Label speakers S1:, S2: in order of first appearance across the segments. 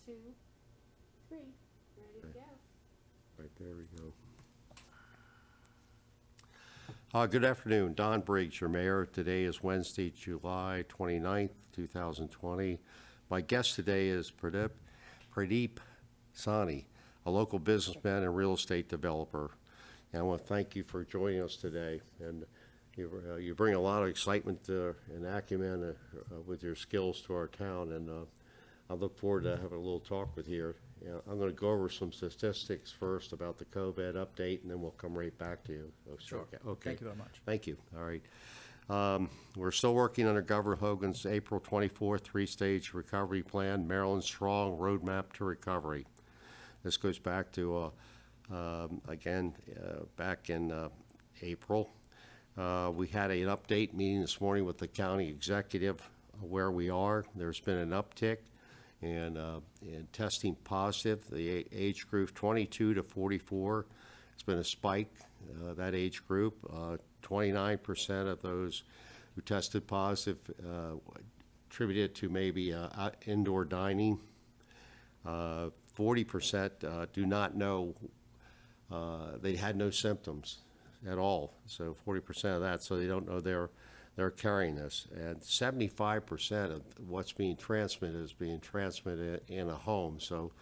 S1: 2, 3. Ready to go.
S2: Right, there we go. Good afternoon, Don Briggs, your mayor. Today is Wednesday, July 29th, 2020. My guest today is Pradeep Saini, a local businessman and real estate developer. And I want to thank you for joining us today. And you bring a lot of excitement and acumen with your skills to our town, and I look forward to having a little talk with you. I'm going to go over some statistics first about the COVID update, and then we'll come right back to you.
S3: Sure.
S2: Okay.
S3: Thank you very much.
S2: Thank you. All right. We're still working under Governor Hogan's April 24th three-stage recovery plan, Maryland's Strong Roadmap to Recovery. This goes back to, back in April. We had an update meeting this morning with the county executive where we are. There's been an uptick in testing positive. The age group 22 to 44, it's been a spike, that age group. 29% of those who tested positive attributed to maybe indoor dining. 40% do not know, they had no symptoms at all. So 40% of that, so they don't know they're carrying this. And 75% of what's being transmitted is being transmitted in a home. So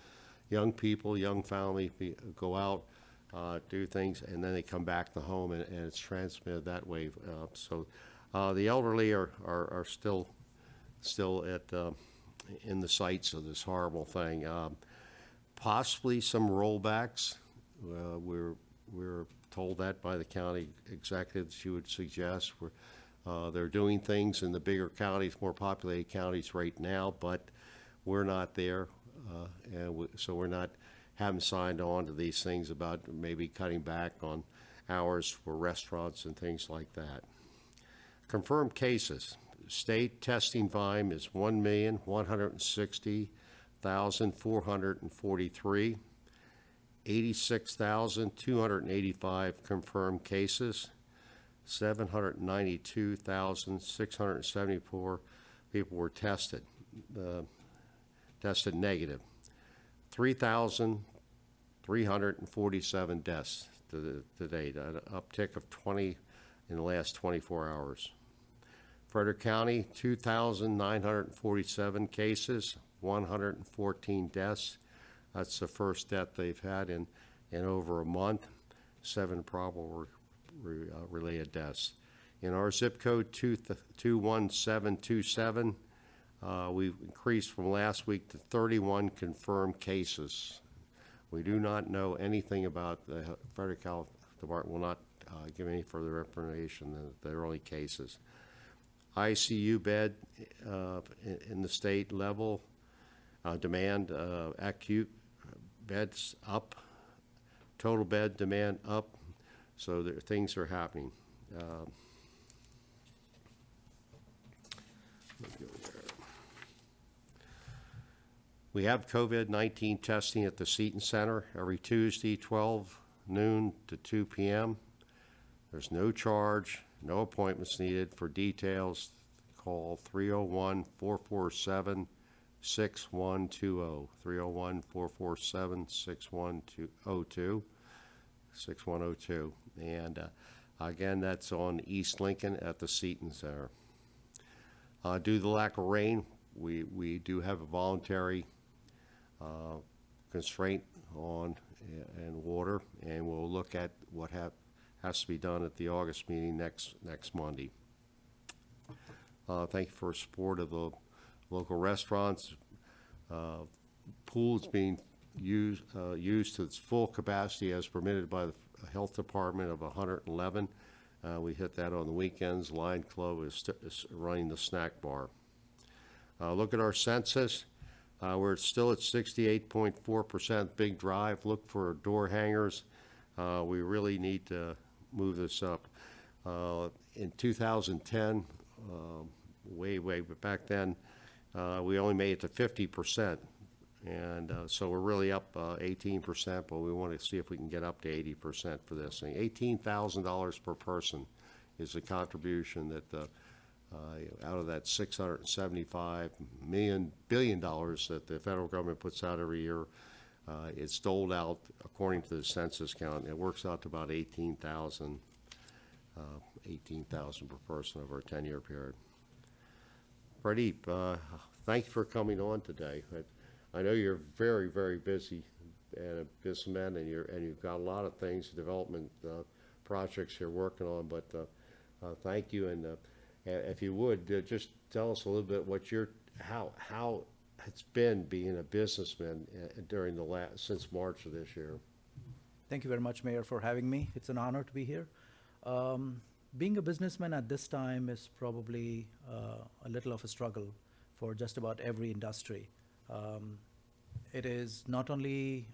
S2: young people, young family go out, do things, and then they come back to home, and it's transmitted that way. So the elderly are still at in the sights of this horrible thing. Possibly some rollbacks. We're told that by the county executive. She would suggest they're doing things in the bigger counties, more populated counties right now, but we're not there, so we're haven't signed on to these things about maybe cutting back on hours for restaurants and things like that. Confirmed cases. State testing volume is 1,160,443. 86,285 confirmed cases. 792,674 people were tested negative. 3,347 deaths to date, an uptick of 20 in the last 24 hours. Frederick County, 2,947 cases, 114 deaths. That's the first death they've had in over a month. 7 probable related deaths. In our zip code 21727, we've increased from last week to 31 confirmed cases. We do not know anything about the Frederick Health Department will not give any further information than they're only cases. ICU bed in the state level, demand, acute beds up, total bed demand up, so things are happening. We have COVID-19 testing at the Seton Center every Tuesday, 12 noon to 2 p.m. There's no charge, no appointments needed. For details, call 301-447-6120, 301-447-6102, 6102. And again, that's on East Lincoln at the Seton Center. Due to the lack of rain, we do have a voluntary constraint on and water, and we'll look at what has to be done at the August meeting next Monday. Thank you for support of the local restaurants. Pools being used to its full capacity as permitted by the health department of 111. We hit that on the weekends. Lion Club is running the snack bar. Look at our census. We're still at 68.4% Big Drive. Look for door hangers. We really need to move this up. In 2010, way back then, we only made it to 50%. And so we're really up 18%, but we want to see if we can get up to 80% for this thing. $18,000 per person is the contribution that the Out of that $675 billion that the federal government puts out every year, it's doled out according to the census count. It works out to about 18,000 per person over a 10-year period. Pradeep, thank you for coming on today. I know you're very, very busy and a businessman, and you've got a lot of things, development projects you're working on. But thank you, and if you would just tell us a little bit how it's been being a businessman during since March of this year.
S3: Thank you very much, Mayor, for having me. It's an honor to be here. Being a businessman at this time is probably a little of a struggle for just about every industry. It is not only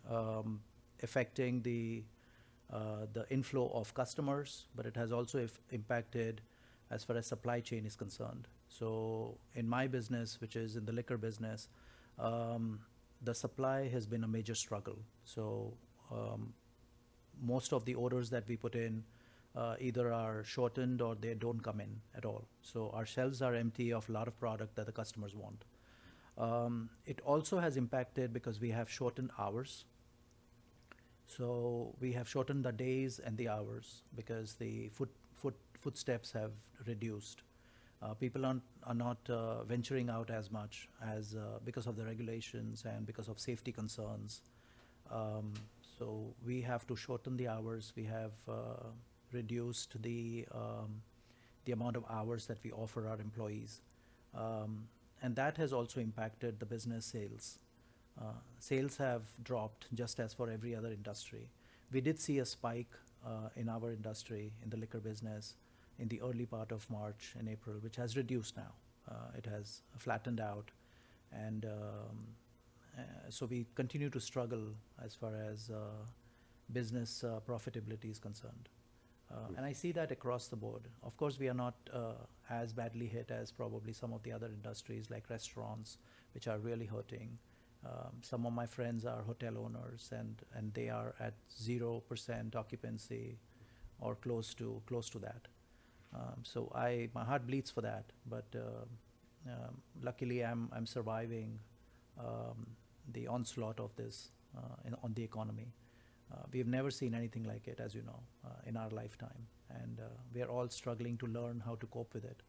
S3: affecting the inflow of customers, but it has also impacted as far as supply chain is concerned. So in my business, which is in the liquor business, the supply has been a major struggle. So most of the orders that we put in either are shortened or they don't come in at all. So our shelves are empty of a lot of product that the customers want. It also has impacted because we have shortened hours. So we have shortened the days and the hours because the footsteps have reduced. People are not venturing out as much as because of the regulations and because of safety concerns. So we have to shorten the hours. We have reduced the amount of hours that we offer our employees. And that has also impacted the business sales. Sales have dropped just as for every other industry. We did see a spike in our industry, in the liquor business, in the early part of March and April, which has reduced now. It has flattened out. And so we continue to struggle as far as business profitability is concerned. And I see that across the board. Of course, we are not as badly hit as probably some of the other industries like restaurants, which are really hurting. Some of my friends are hotel owners, and they are at 0% occupancy or close to that. So my heart bleeds for that, but luckily I'm surviving the onslaught of this on the economy. We've never seen anything like it, as you know, in our lifetime, and we are all struggling to learn how to cope with it.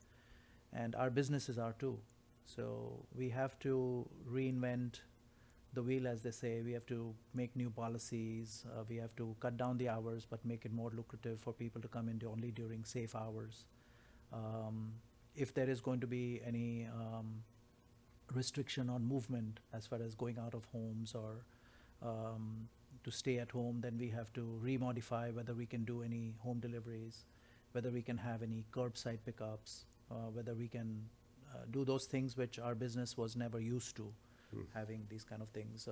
S3: And our businesses are too. So we have to reinvent the wheel, as they say. We have to make new policies. We have to cut down the hours, but make it more lucrative for people to come in only during safe hours. If there is going to be any restriction on movement as far as going out of homes or to stay at home, then we have to remodify whether we can do any home deliveries, whether we can have any curbside pickups, whether we can do those things which our business was never used to. Having these kind of things.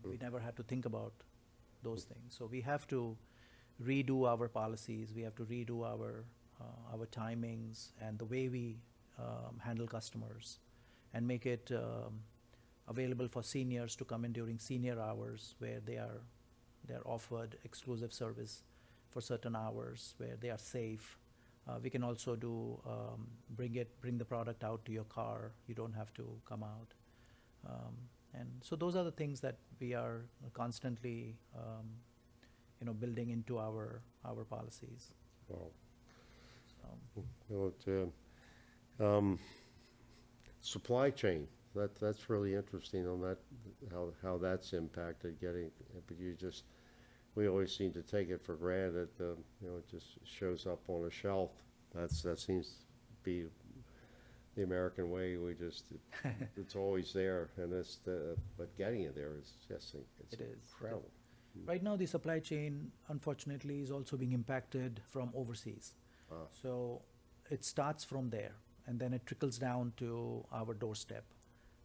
S3: We never had to think about those things. So we have to redo our policies. We have to redo our timings and the way we handle customers, and make it available for seniors to come in during senior hours, where they're offered exclusive service for certain hours where they are safe. We can also do bring the product out to your car. You don't have to come out. And so those are the things that we are constantly, building into our policies.
S2: Wow.
S3: So.
S2: Well, supply chain, that's really interesting on that, how that's impacted getting, but we always seem to take it for granted. It just shows up on a shelf. That seems to be the American way. It's always there, and but getting it there is just, it's incredible.
S3: Right now, the supply chain, unfortunately, is also being impacted from overseas. So it starts from there, and then it trickles down to our doorstep.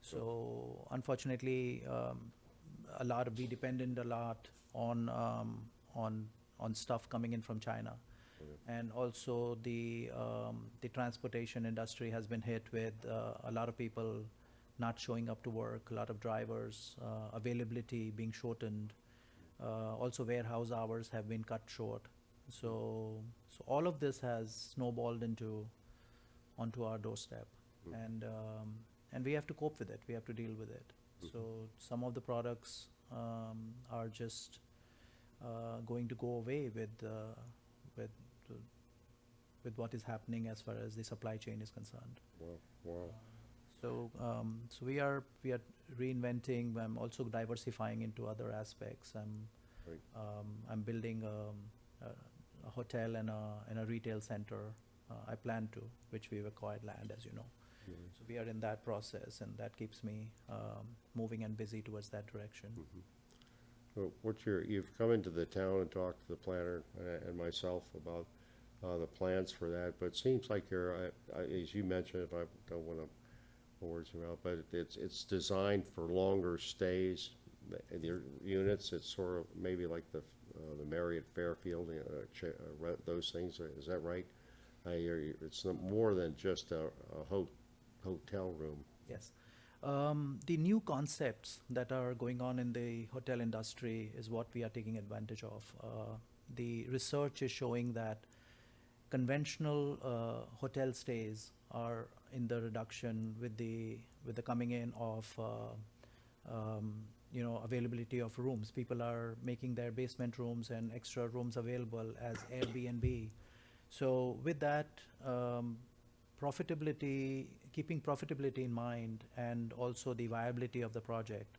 S3: So unfortunately, we depended a lot on stuff coming in from China. And also the transportation industry has been hit with a lot of people not showing up to work, a lot of drivers, availability being shortened. Also warehouse hours have been cut short. So all of this has snowballed into onto our doorstep. And we have to cope with it. We have to deal with it. So some of the products are just going to go away with with what is happening as far as the supply chain is concerned.
S2: Wow.
S3: So we are reinventing. I'm also diversifying into other aspects.
S2: Right.
S3: I'm building a hotel and a retail center. I plan to, which we've acquired land, as you know. So we are in that process, and that keeps me moving and busy towards that direction.
S2: So you've come into the town and talked to the planner and myself about the plans for that, but it seems like as you mentioned, if I don't want to put words in your mouth, but it's designed for longer stays. The units, it's sort of maybe like the Marriott Fairfield, those things. Is that right? It's more than just a hotel room.
S3: Yes. The new concepts that are going on in the hotel industry is what we are taking advantage of. The research is showing that conventional hotel stays are in the reduction with the coming in of availability of rooms. People are making their basement rooms and extra rooms available as Airbnb. So with that, keeping profitability in mind, and also the viability of the project,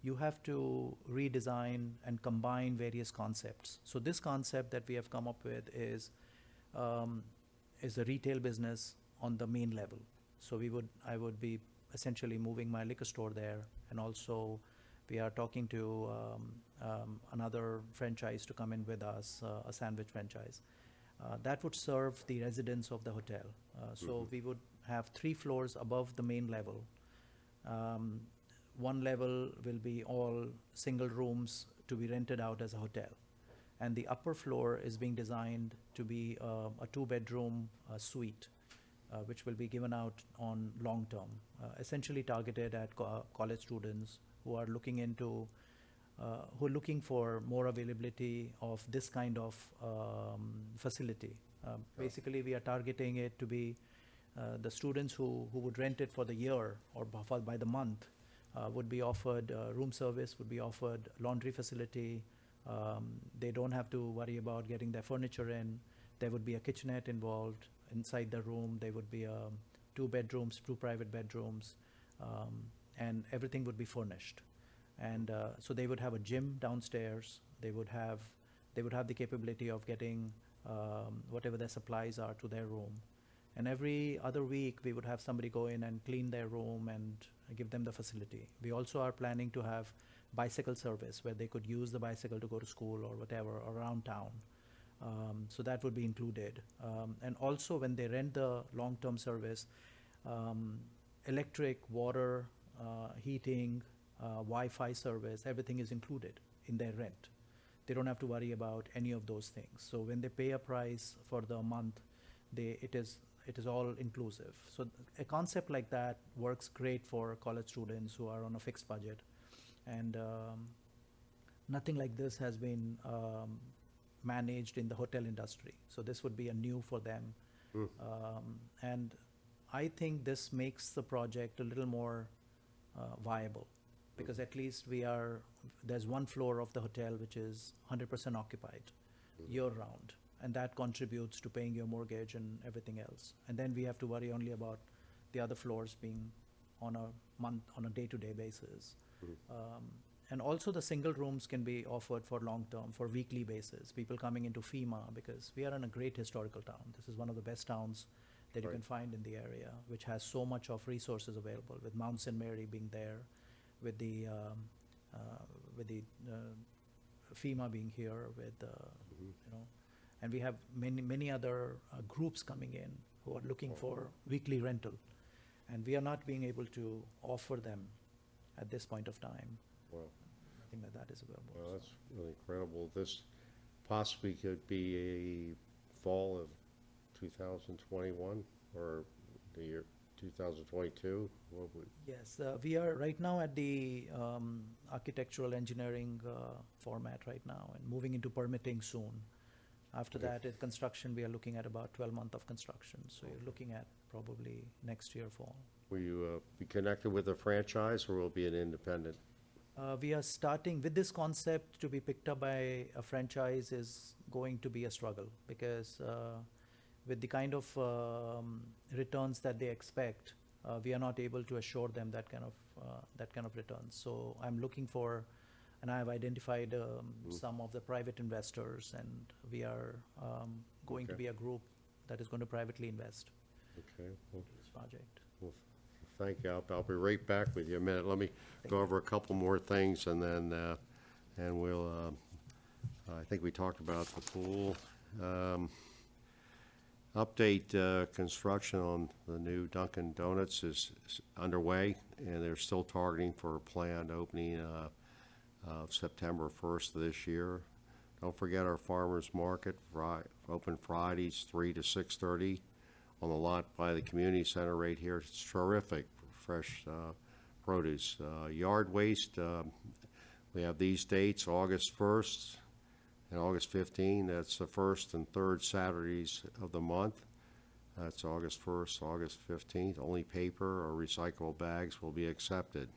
S3: you have to redesign and combine various concepts. So this concept that we have come up with is a retail business on the main level. So I would be essentially moving my liquor store there, and also we are talking to another franchise to come in with us, a sandwich franchise. That would serve the residents of the hotel. So we would have 3 floors above the main level. One level will be all single rooms to be rented out as a hotel. And the upper floor is being designed to be a 2-bedroom suite, which will be given out on long term, essentially targeted at college students who are looking for more availability of this kind of facility. Basically, we are targeting it to be the students who would rent it for the year or by the month would be offered room service, would be offered laundry facility. They don't have to worry about getting their furniture in. There would be a kitchenette involved inside the room. There would be 2 bedrooms, 2 private bedrooms, and everything would be furnished. And so they would have a gym downstairs. They would have the capability of getting whatever their supplies are to their room. And every other week, we would have somebody go in and clean their room and give them the facility. We also are planning to have bicycle service where they could use the bicycle to go to school or whatever around town. So that would be included. And also when they rent the long-term service, electric, water, heating, Wi-Fi service, everything is included in their rent. They don't have to worry about any of those things. So when they pay a price for the month, it is all inclusive. So a concept like that works great for college students who are on a fixed budget. And nothing like this has been managed in the hotel industry. So this would be a new for them. And I think this makes the project a little more viable, because at least there's 1 floor of the hotel which is 100% occupied year round, and that contributes to paying your mortgage and everything else. And then we have to worry only about the other floors being on a day-to-day basis. And also the single rooms can be offered for long term, for weekly basis. People coming into FEMA, because we are in a great historical town. This is one of the best towns that you can find in the area, which has so much of resources available, with Mount St. Mary being there, with the FEMA being here, and we have many other groups coming in who are looking for weekly rental, and we are not being able to offer them at this point of time.
S2: Wow.
S3: Nothing like that is available.
S2: Well, that's really incredible. This possibly could be a fall of 2021 or the year 2022.
S3: Yes, we are right now at the architectural engineering format right now, and moving into permitting soon. After that, in construction, we are looking at about 12 months of construction. So you're looking at probably next year fall.
S2: Will you be connected with a franchise, or will it be an independent?
S3: We are starting with this concept. To be picked up by a franchise is going to be a struggle, because with the kind of returns that they expect, we are not able to assure them that kind of returns. So I'm looking for, and I have identified some of the private investors, and we are going to
S2: Okay.
S3: be a group that is going to privately invest
S2: Okay, well,
S3: in this project.
S2: well, thank you. I'll be right back with you in a minute. Let me go over a couple more things, and then, and we'll, I think we talked about the pool. Update, construction on the new Dunkin' Donuts is underway, and they're still targeting for a planned opening of September 1st of this year. Don't forget our farmers market, open Fridays 3 to 6:30 on the lot by the community center right here. It's terrific, fresh produce. Yard waste, we have these dates, August 1st and August 15th. That's the first and third Saturdays of the month. That's August 1st, August 15th. Only paper or recyclable bags will be accepted.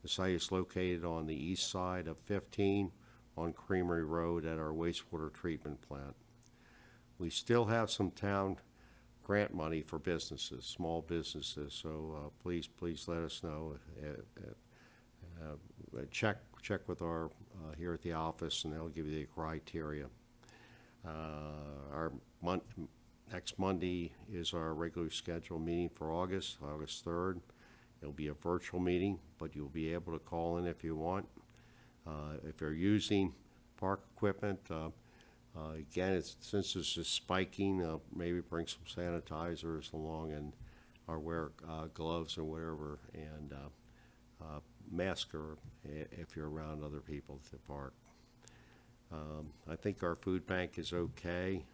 S2: The site is located on the east side of 15 on Creamery Road at our wastewater treatment plant. We still have some town grant money for businesses, small businesses, so please let us know. Check with our here at the office, and they'll give you the criteria. Next Monday is our regularly scheduled meeting for August 3rd. It'll be a virtual meeting, but you'll be able to call in if you want. If you're using park equipment, again, since this is spiking, maybe bring some sanitizers along, and or wear gloves or whatever, and mask or if you're around other people at the park. I think our food bank is okay.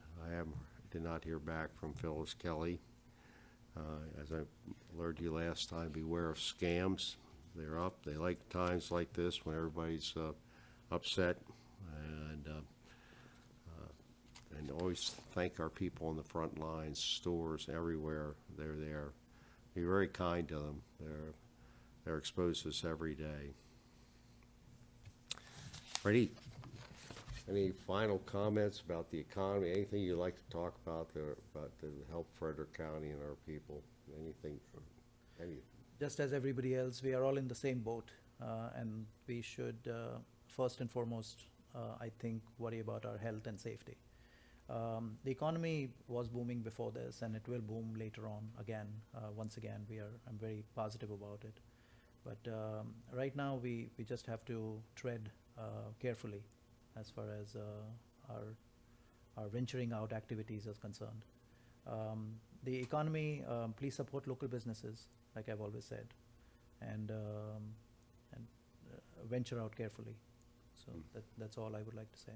S2: Did not hear back from Phyllis Kelly. As I alerted you last time, beware of scams. They're up. They like times like this when everybody's upset, and always thank our people on the front lines, stores, everywhere. They're there. Be very kind to them. They're exposed to this every day. Pradeep, any final comments about the economy? Anything you'd like to talk about to help Frederick County and our people? Anything?
S3: Just as everybody else, we are all in the same boat, and we should first and foremost, I think, worry about our health and safety. The economy was booming before this, and it will boom later on again. Once again, I'm very positive about it. But right now, we just have to tread carefully as far as our venturing out activities is concerned. The economy, please support local businesses, like I've always said, and venture out carefully. So that's all I would like to say.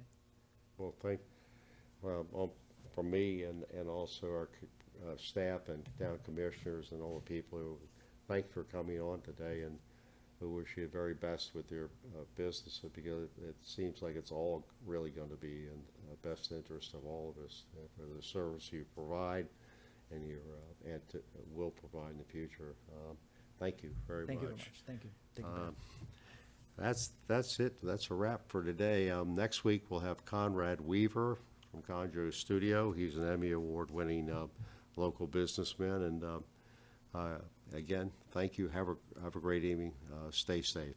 S2: Well, from me and also our staff and town commissioners and all the people who thank you for coming on today, and we wish you the very best with your business, because it seems like it's all really going to be in the best interest of all of us for the service you provide and will provide in the future. Thank you very much.
S3: Thank you very much. Thank you. Thank you.
S2: That's it. That's a wrap for today. Next week we'll have Conrad Weaver from Conjo Studio. He's an Emmy Award-winning local businessman. And again, thank you. Have a great evening. Stay safe.